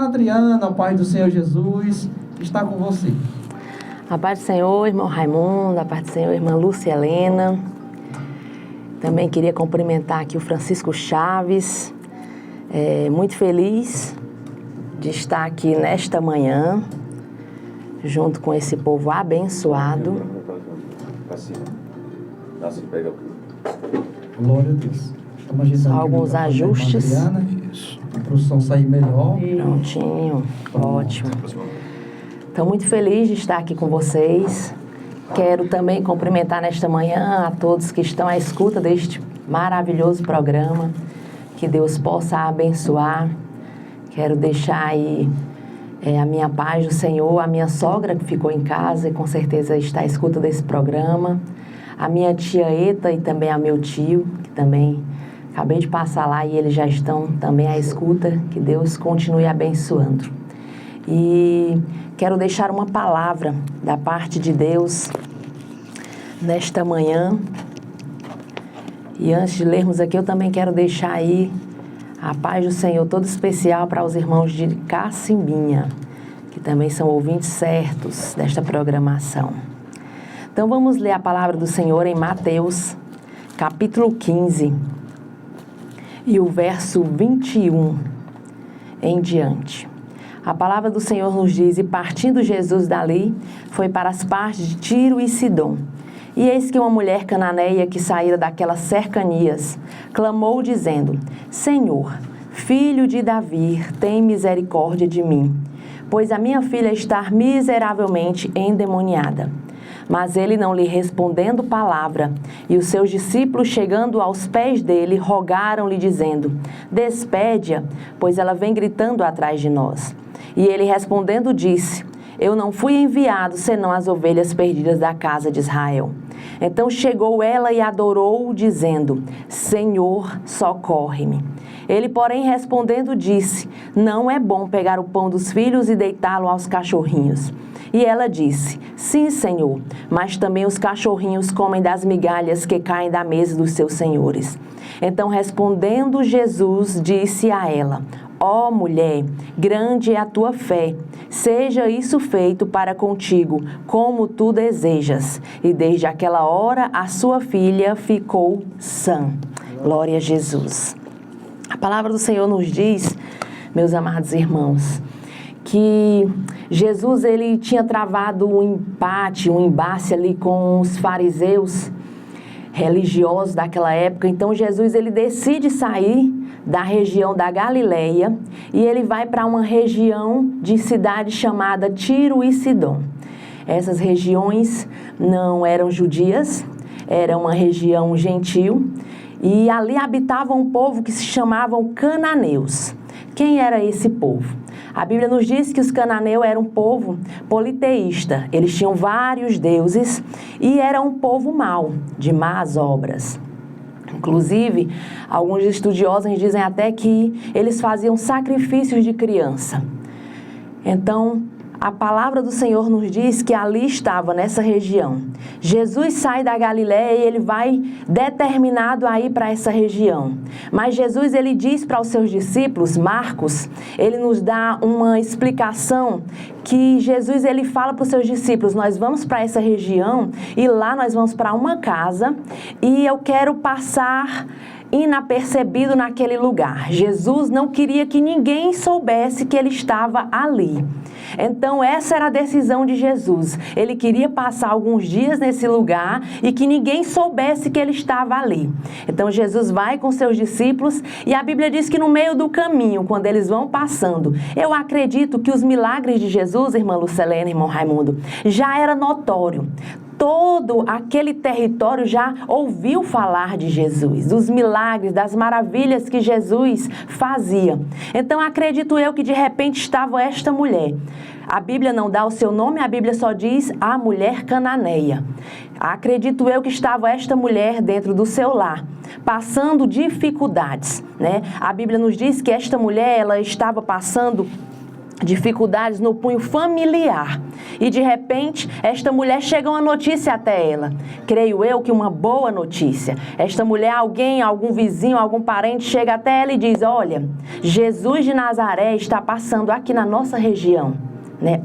irmã Adriana, a paz do Senhor Jesus está com você. A paz do Senhor, irmão Raimundo, a paz do Senhor, irmã Lúcia Helena. Também queria cumprimentar aqui o Francisco Chaves. Muito feliz de estar aqui nesta manhã, junto com esse povo abençoado. Glória a Deus. Só alguns ajustes. Para o som sair melhor. Prontinho, ótimo. Estou muito feliz de estar aqui com vocês. Quero também cumprimentar nesta manhã a todos que estão à escuta deste maravilhoso programa. Que Deus possa abençoar. Quero deixar aí a minha paz do Senhor, a minha sogra que ficou em casa e com certeza está à escuta desse programa. A minha tia Eta e também a meu tio, que também acabei de passar lá e eles já estão também à escuta. Que Deus continue abençoando. E quero deixar uma palavra da parte de Deus nesta manhã. E antes de lermos aqui, eu também quero deixar aí a paz do Senhor todo especial para os irmãos de Cacimbinha, que também são ouvintes certos desta programação. Então vamos ler a palavra do Senhor em Mateus, capítulo 15, e o verso 21 em diante. A palavra do Senhor nos diz: e partindo Jesus dali, foi para as partes de Tiro e Sidom. E eis que uma mulher cananeia que saíra daquelas cercanias, clamou dizendo: Senhor, filho de Davi, tem misericórdia de mim, pois a minha filha está miseravelmente endemoniada. Mas ele não lhe respondendo palavra, e os seus discípulos, chegando aos pés dele, rogaram-lhe, dizendo: Despede-a, pois ela vem gritando atrás de nós. E ele respondendo disse: Eu não fui enviado, senão as ovelhas perdidas da casa de Israel. Então chegou ela e adorou, dizendo: Senhor, socorre-me. Ele, porém, respondendo, disse: Não é bom pegar o pão dos filhos e deitá-lo aos cachorrinhos. E ela disse: Sim, Senhor, mas também os cachorrinhos comem das migalhas que caem da mesa dos seus senhores. Então, respondendo Jesus, disse a ela: Ó mulher, grande é a tua fé, seja isso feito para contigo, como tu desejas. E desde aquela hora a sua filha ficou sã. Glória a Jesus. A palavra do Senhor nos diz, meus amados irmãos, que Jesus ele tinha travado um embate ali com os fariseus religiosos daquela época. Então Jesus ele decide sair da região da Galileia e ele vai para uma região de cidade chamada Tiro e Sidom. Essas regiões não eram judias, era uma região gentil e ali habitava um povo que se chamavam cananeus. Quem era esse povo? A Bíblia nos diz que os cananeus eram um povo politeísta. Eles tinham vários deuses e era um povo mau, de más obras. Inclusive, alguns estudiosos dizem até que eles faziam sacrifícios de criança. Então, a palavra do Senhor nos diz que ali estava, nessa região. Jesus sai da Galileia e ele vai determinado a ir para essa região. Mas Jesus, ele diz para os seus discípulos, Marcos, ele nos dá uma explicação que Jesus, ele fala para os seus discípulos: nós vamos para essa região e lá nós vamos para uma casa e eu quero passar inapercebido naquele lugar. Jesus não queria que ninguém soubesse que ele estava ali. Então essa era a decisão de Jesus. Ele queria passar alguns dias nesse lugar e que ninguém soubesse que ele estava ali. Então Jesus vai com seus discípulos e a Bíblia diz que no meio do caminho, quando eles vão passando, eu acredito que os milagres de Jesus, irmã Lucilene, irmão Raimundo, já era notório. Todo aquele território já ouviu falar de Jesus, dos milagres, das maravilhas que Jesus fazia. Então acredito eu que de repente estava esta mulher. A Bíblia não dá o seu nome, a Bíblia só diz a mulher cananeia. Acredito eu que estava esta mulher dentro do seu lar, passando dificuldades, né? A Bíblia nos diz que esta mulher, ela estava passando dificuldades no cunho familiar. E de repente, esta mulher chega uma notícia até ela. Creio eu que uma boa notícia. Esta mulher, algum vizinho, algum parente chega até ela e diz: olha, Jesus de Nazaré está passando aqui na nossa região.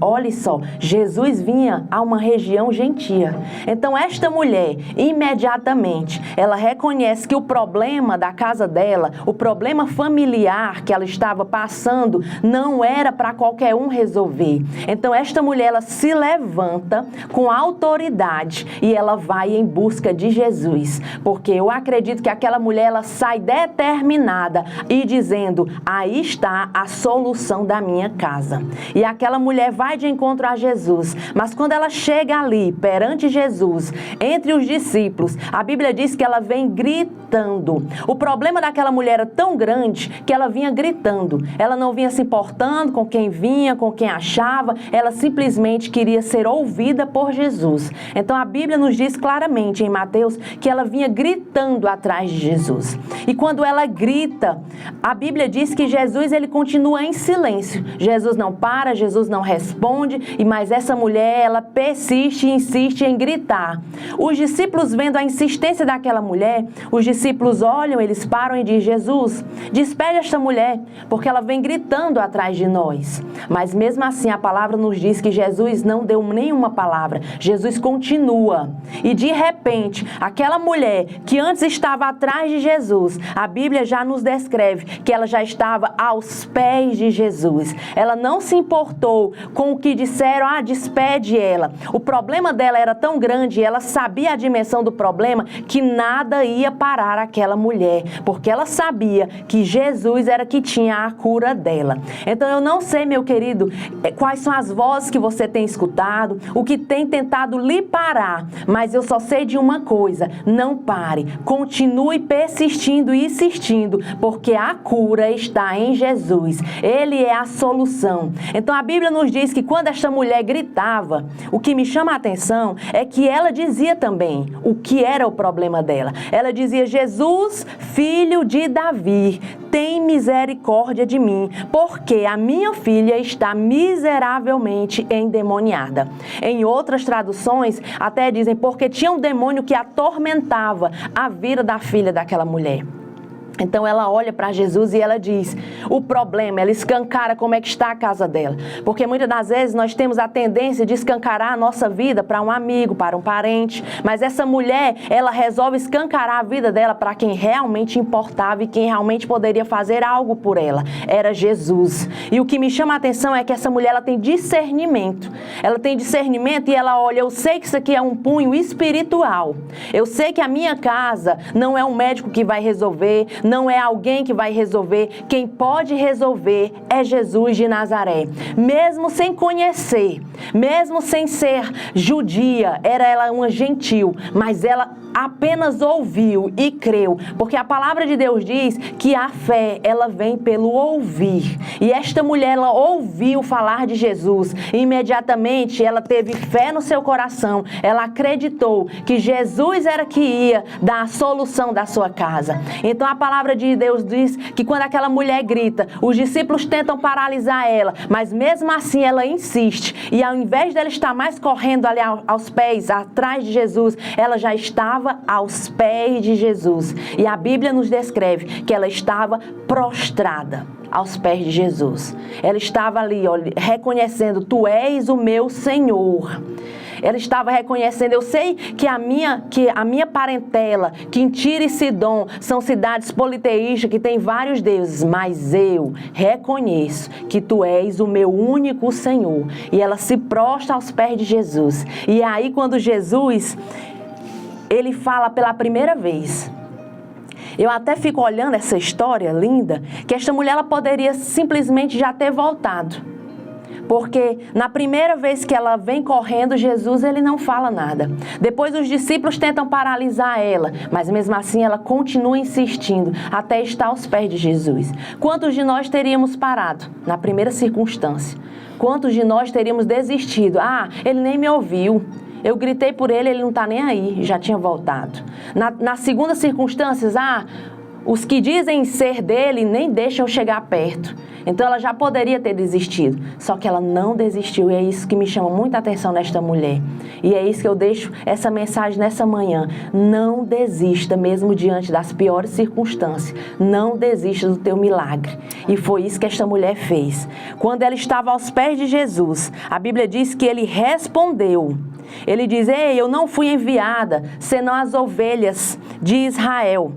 Olha só, Jesus vinha a uma região gentia. Então esta mulher, imediatamente, ela reconhece que o problema da casa dela, o problema familiar que ela estava passando, não era para qualquer um resolver. Então esta mulher, ela se levanta com autoridade e ela vai em busca de Jesus. Porque eu acredito que aquela mulher, ela sai determinada e dizendo: aí está a solução da minha casa. E aquela mulher vai de encontro a Jesus, mas quando ela chega ali, perante Jesus, entre os discípulos, a Bíblia diz que ela vem gritando. O problema daquela mulher era tão grande que ela vinha gritando. Ela não vinha se importando com quem vinha, com quem achava, ela simplesmente queria ser ouvida por Jesus. Então a Bíblia nos diz claramente em Mateus que ela vinha gritando atrás de Jesus. E quando ela grita, a Bíblia diz que Jesus, ele continua em silêncio. Jesus não para, Jesus não responde, mas essa mulher, ela persiste e insiste em gritar. Os discípulos, vendo a insistência daquela mulher, os discípulos olham, eles param e dizem: Jesus, despede esta mulher, porque ela vem gritando atrás de nós. Mas mesmo assim a palavra nos diz que Jesus não deu nenhuma palavra. Jesus continua. E de repente, aquela mulher que antes estava atrás de Jesus, a Bíblia já nos descreve que ela já estava aos pés de Jesus. Ela não se importou com o que disseram: despede ela. O problema dela era tão grande, ela sabia a dimensão do problema, que nada ia parar aquela mulher, porque ela sabia que Jesus era que tinha a cura dela. Então eu não sei, meu querido, quais são as vozes que você tem escutado, o que tem tentado lhe parar, mas eu só sei de uma coisa: não pare, continue persistindo e insistindo, porque a cura está em Jesus. Ele é a solução. Então a Bíblia nos diz que quando esta mulher gritava, o que me chama a atenção é que ela dizia também o que era o problema dela. Ela dizia: Jesus, filho de Davi, tem misericórdia de mim, porque a minha filha está miseravelmente endemoniada. Em outras traduções, até dizem porque tinha um demônio que atormentava a vida da filha daquela mulher. Então ela olha para Jesus e ela diz o problema, ela escancara como é que está a casa dela. Porque muitas das vezes nós temos a tendência de escancarar a nossa vida para um amigo, para um parente. Mas essa mulher, ela resolve escancarar a vida dela para quem realmente importava e quem realmente poderia fazer algo por ela. Era Jesus. E o que me chama a atenção é que essa mulher, ela tem discernimento. Ela tem discernimento e ela olha: eu sei que isso aqui é um punho espiritual. Eu sei que a minha casa não é um médico que vai resolver, não é alguém que vai resolver. Quem pode resolver é Jesus de Nazaré. Mesmo sem conhecer, mesmo sem ser judia, era ela uma gentil, mas ela apenas ouviu e creu, porque a palavra de Deus diz que a fé, ela vem pelo ouvir. E esta mulher, ela ouviu falar de Jesus e imediatamente ela teve fé no seu coração. Ela acreditou que Jesus era que ia dar a solução da sua casa. Então a palavra de Deus diz que quando aquela mulher grita, os discípulos tentam paralisar ela, mas mesmo assim ela insiste. E ao invés dela estar mais correndo ali aos pés, atrás de Jesus, ela já estava aos pés de Jesus. E a Bíblia nos descreve que ela estava prostrada aos pés de Jesus. Ela estava ali, reconhecendo: tu és o meu Senhor. Ela estava reconhecendo: eu sei que a minha parentela, que em Tiro e Sidom são cidades politeístas que tem vários deuses, mas eu reconheço que tu és o meu único Senhor. E ela se prostra aos pés de Jesus. E aí quando Jesus, ele fala pela primeira vez, eu até fico olhando essa história linda, que esta mulher, ela poderia simplesmente já ter voltado. Porque na primeira vez que ela vem correndo, Jesus, ele não fala nada. Depois os discípulos tentam paralisar ela, mas mesmo assim ela continua insistindo até estar aos pés de Jesus. Quantos de nós teríamos parado na primeira circunstância? Quantos de nós teríamos desistido? Ele nem me ouviu. Eu gritei por ele, ele não está nem aí, já tinha voltado. Na segunda circunstância, os que dizem ser dele nem deixam chegar perto. Então ela já poderia ter desistido, só que ela não desistiu, e é isso que me chama muita atenção nesta mulher. E é isso que eu deixo essa mensagem nessa manhã. Não desista, mesmo diante das piores circunstâncias. Não desista do teu milagre. E foi isso que esta mulher fez. Quando ela estava aos pés de Jesus, a Bíblia diz que ele respondeu. Ele diz: ei, eu não fui enviada, senão as ovelhas de Israel.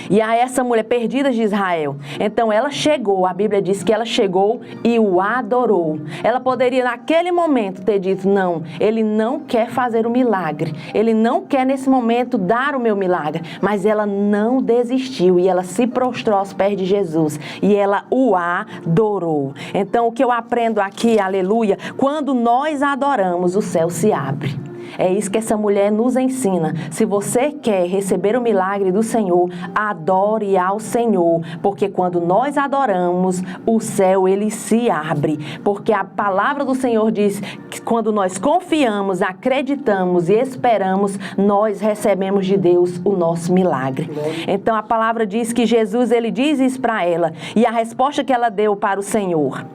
E a essa mulher, perdida de Israel. Então ela chegou, a Bíblia diz que ela chegou e o adorou. Ela poderia naquele momento ter dito: não, ele não quer fazer o milagre. Ele não quer nesse momento dar o meu milagre. Mas ela não desistiu e ela se prostrou aos pés de Jesus. E ela o adorou. Então o que eu aprendo aqui, aleluia, quando nós adoramos, o céu se abre. É isso que essa mulher nos ensina. Se você quer receber o milagre do Senhor, adore ao Senhor. Porque quando nós adoramos, o céu ele se abre. Porque a palavra do Senhor diz que quando nós confiamos, acreditamos e esperamos, nós recebemos de Deus o nosso milagre. Então a palavra diz que Jesus, ele diz isso para ela. E a resposta que ela deu para o Senhor.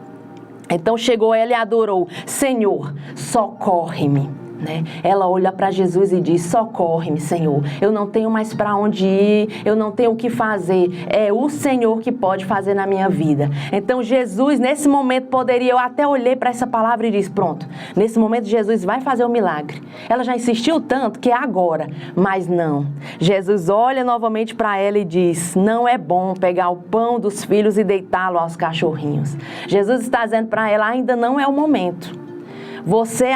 Então chegou ela e adorou: Senhor, socorre-me. Ela olha para Jesus e diz: socorre-me, Senhor, eu não tenho mais para onde ir, eu não tenho o que fazer, é o Senhor que pode fazer na minha vida. Então Jesus, nesse momento, poderia, eu até olhei para essa palavra e disse: pronto, nesse momento Jesus vai fazer o milagre. Ela já insistiu tanto que é agora, mas não. Jesus olha novamente para ela e diz: não é bom pegar o pão dos filhos e deitá-lo aos cachorrinhos. Jesus está dizendo para ela: ainda não é o momento. Você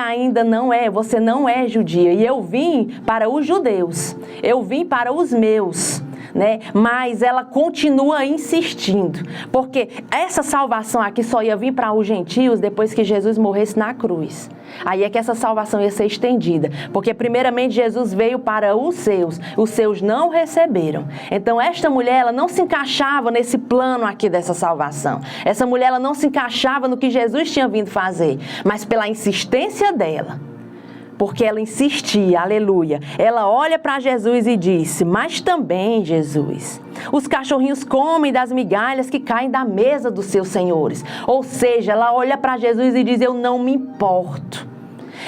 não é judia. E eu vim para os judeus, eu vim para os meus, Mas ela continua insistindo, porque essa salvação aqui só ia vir para os gentios depois que Jesus morresse na cruz. Aí é que essa salvação ia ser estendida, porque primeiramente Jesus veio para os seus não receberam. Então esta mulher, ela não se encaixava nesse plano aqui dessa salvação. Essa mulher, ela não se encaixava no que Jesus tinha vindo fazer, mas pela insistência dela, porque ela insistia, aleluia, ela olha para Jesus e disse: mas também, Jesus, os cachorrinhos comem das migalhas que caem da mesa dos seus senhores. Ou seja, ela olha para Jesus e diz: eu não me importo.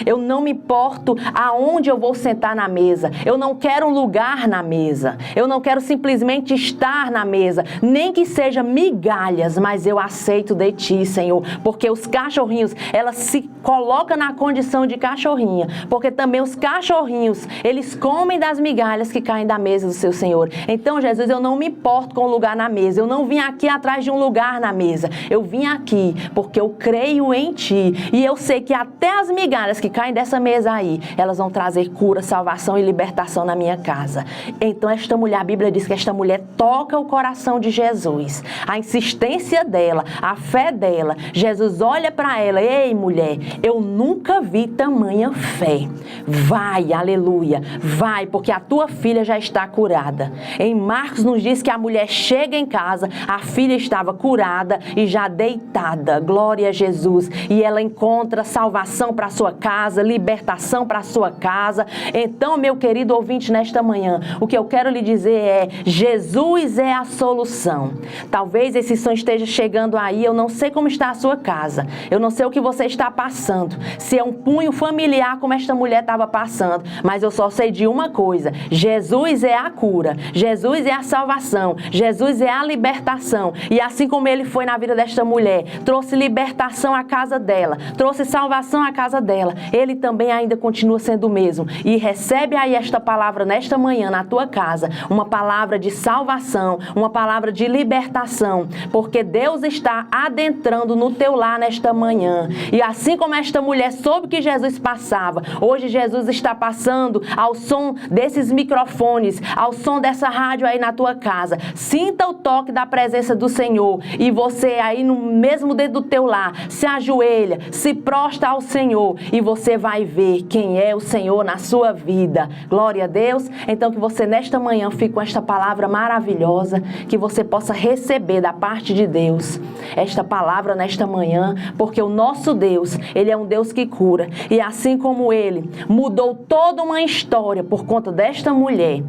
Eu não me importo aonde eu vou sentar na mesa. Eu não quero um lugar na mesa. Eu não quero simplesmente estar na mesa. Nem que seja migalhas, mas eu aceito de ti, Senhor. Porque os cachorrinhos, ela se coloca na condição de cachorrinha. Porque também os cachorrinhos, eles comem das migalhas que caem da mesa do seu Senhor. Então, Jesus, eu não me importo com o lugar na mesa. Eu não vim aqui atrás de um lugar na mesa. Eu vim aqui porque eu creio em ti. E eu sei que até as migalhas que caem dessa mesa aí, elas vão trazer cura, salvação e libertação na minha casa. Então esta mulher, a Bíblia diz que esta mulher toca o coração de Jesus. A insistência dela, a fé dela, Jesus olha para ela: ei mulher, eu nunca vi tamanha fé. Vai, aleluia, vai, porque a tua filha já está curada. Em Marcos nos diz que a mulher chega em casa, a filha estava curada e já deitada, glória a Jesus, e ela encontra salvação para sua casa, libertação para a sua casa. Então, meu querido ouvinte, nesta manhã, o que eu quero lhe dizer é: Jesus é a solução. Talvez esse som esteja chegando aí, eu não sei como está a sua casa, eu não sei o que você está passando, se é um punho familiar como esta mulher estava passando, mas eu só sei de uma coisa: Jesus é a cura, Jesus é a salvação, Jesus é a libertação. E assim como ele foi na vida desta mulher, trouxe libertação à casa dela, trouxe salvação à casa dela, ele também ainda continua sendo o mesmo. E recebe aí esta palavra nesta manhã na tua casa, uma palavra de salvação, uma palavra de libertação, porque Deus está adentrando no teu lar nesta manhã. E assim como esta mulher soube que Jesus passava, hoje Jesus está passando ao som desses microfones, ao som dessa rádio aí na tua casa. Sinta o toque da presença do Senhor, e você aí no mesmo dentro do teu lar, se ajoelha, se prostra ao Senhor, e você vai ver quem é o Senhor na sua vida. Glória a Deus. Então que você nesta manhã fique com esta palavra maravilhosa, que você possa receber da parte de Deus esta palavra nesta manhã, porque o nosso Deus, ele é um Deus que cura. E assim como ele mudou toda uma história por conta desta mulher,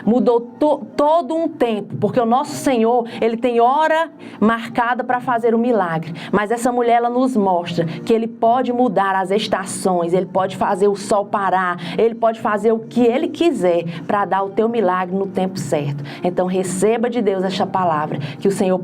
Mudou todo um tempo, porque o nosso Senhor, Ele tem hora marcada para fazer o milagre. Mas essa mulher, ela nos mostra que Ele pode mudar as estações, Ele pode fazer o sol parar, Ele pode fazer o que Ele quiser para dar o teu milagre no tempo certo. Então receba de Deus esta palavra, que o Senhor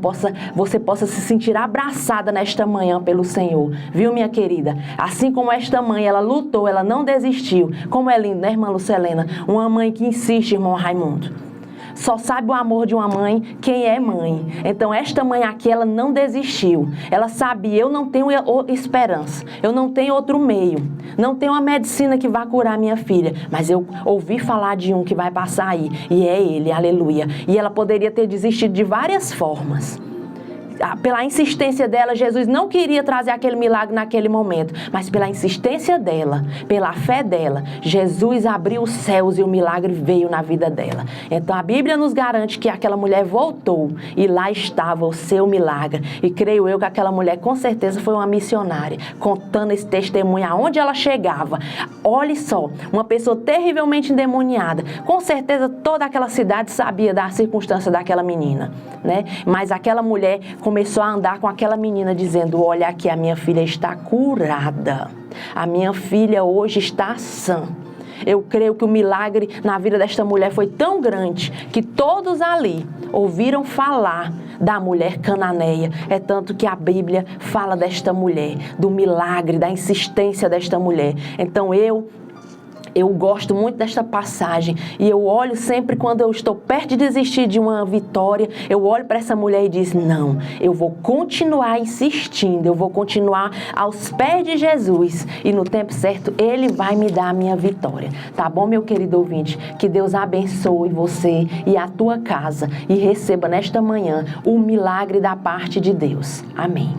você possa se sentir abraçada nesta manhã pelo Senhor. Viu, minha querida? Assim como esta mãe, ela lutou, ela não desistiu. Como é lindo, né, irmã Lucelena? Uma mãe que insiste, irmão Raimundo. Só sabe o amor de uma mãe quem é mãe. Então, esta mãe aqui, ela não desistiu. Ela sabia, eu não tenho esperança. Eu não tenho outro meio. Não tenho uma medicina que vá curar minha filha. Mas eu ouvi falar de um que vai passar aí. E é ele, aleluia. E ela poderia ter desistido de várias formas. Pela insistência dela, Jesus não queria trazer aquele milagre naquele momento, mas pela insistência dela, pela fé dela, Jesus abriu os céus e o milagre veio na vida dela. Então a Bíblia nos garante que aquela mulher voltou e lá estava o seu milagre. E creio eu que aquela mulher com certeza foi uma missionária, contando esse testemunho aonde ela chegava. Olhe só, uma pessoa terrivelmente endemoniada, com certeza toda aquela cidade sabia da circunstância daquela menina, né? Mas aquela mulher começou a andar com aquela menina dizendo, olha aqui, a minha filha está curada. A minha filha hoje está sã. Eu creio que o milagre na vida desta mulher foi tão grande que todos ali ouviram falar da mulher cananeia. É tanto que a Bíblia fala desta mulher, do milagre, da insistência desta mulher. Então eu gosto muito desta passagem e eu olho sempre quando eu estou perto de desistir de uma vitória, eu olho para essa mulher e digo, não, eu vou continuar insistindo, eu vou continuar aos pés de Jesus e no tempo certo Ele vai me dar a minha vitória. Tá bom, meu querido ouvinte? Que Deus abençoe você e a tua casa e receba nesta manhã o milagre da parte de Deus. Amém.